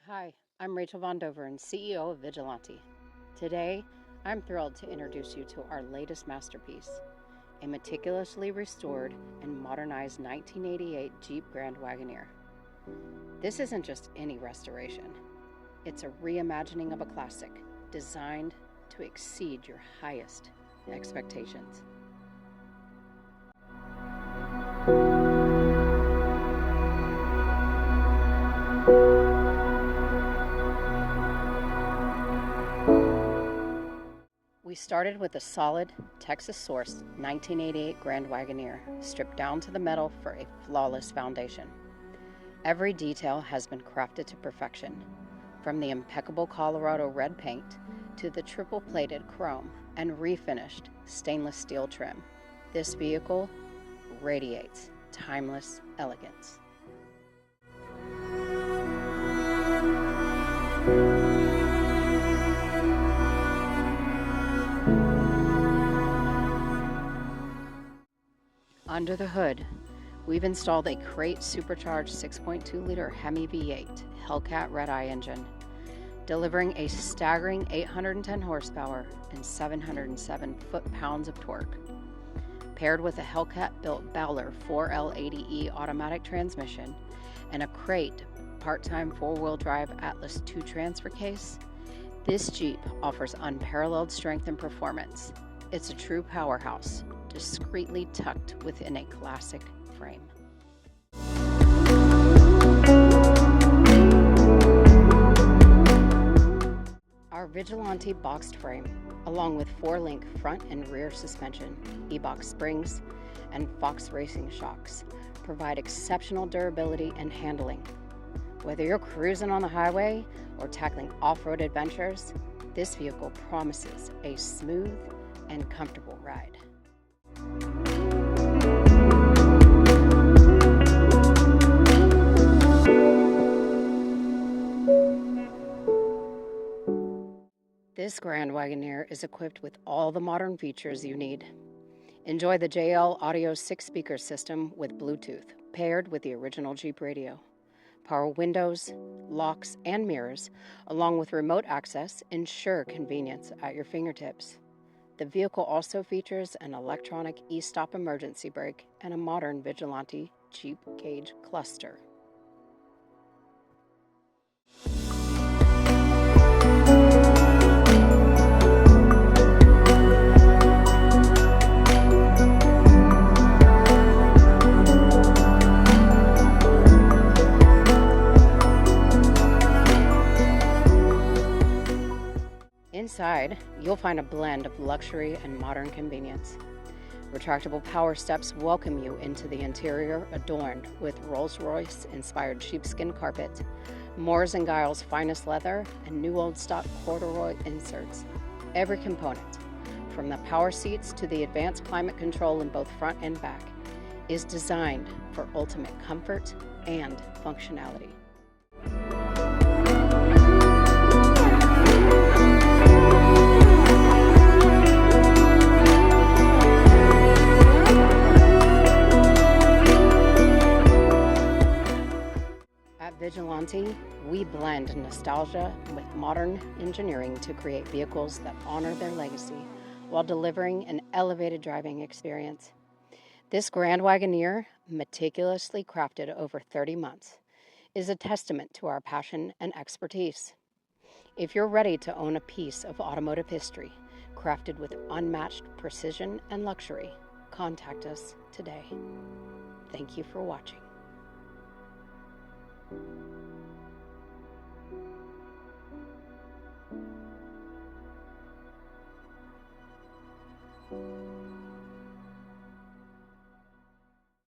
Hi, I'm Rachel Von Doveren, CEO of Vigilante. Today, I'm thrilled to introduce you to our latest masterpiece, a meticulously restored and modernized 1988 Jeep Grand Wagoneer. This isn't just any restoration. It's a reimagining of a classic designed to exceed your highest expectations. We started with a solid, Texas-sourced 1988 Grand Wagoneer, stripped down to the metal for a flawless foundation. Every detail has been crafted to perfection, from the impeccable Colorado red paint to the triple-plated chrome and refinished stainless steel trim. This vehicle radiates timeless elegance. Under the hood, we've installed a crate supercharged 6.2-liter HEMI V8 Hellcat Redeye engine, delivering a staggering 810 horsepower and 707 foot-pounds of torque. Paired with a Hellcat-built Bowler 4L80E automatic transmission and a crate part-time four-wheel drive Atlas 2 transfer case, this Jeep offers unparalleled strength and performance. It's a true powerhouse, discreetly tucked within a classic frame. Our Vigilante boxed frame, along with 4-link front and rear suspension, E-box springs, and Fox racing shocks, provide exceptional durability and handling. Whether you're cruising on the highway or tackling off-road adventures, this vehicle promises a smooth and comfortable ride. This Grand Wagoneer is equipped with all the modern features you need. Enjoy the JL Audio 6-speaker system with Bluetooth, paired with the original Jeep radio. Power windows, locks, and mirrors, along with remote access, ensure convenience at your fingertips. The vehicle also features an electronic e-stop emergency brake and a modern Vigilante Jeep gauge cluster. Inside, you'll find a blend of luxury and modern convenience. Retractable power steps welcome you into the interior, adorned with Rolls-Royce-inspired sheepskin carpet, Moores & Giles' finest leather, and new old stock corduroy inserts. Every component, from the power seats to the advanced climate control in both front and back, is designed for ultimate comfort and functionality. At Vigilante, we blend nostalgia with modern engineering to create vehicles that honor their legacy while delivering an elevated driving experience. This Grand Wagoneer, meticulously crafted over 30 months, is a testament to our passion and expertise. If you're ready to own a piece of automotive history, crafted with unmatched precision and luxury, contact us today. Thank you for watching.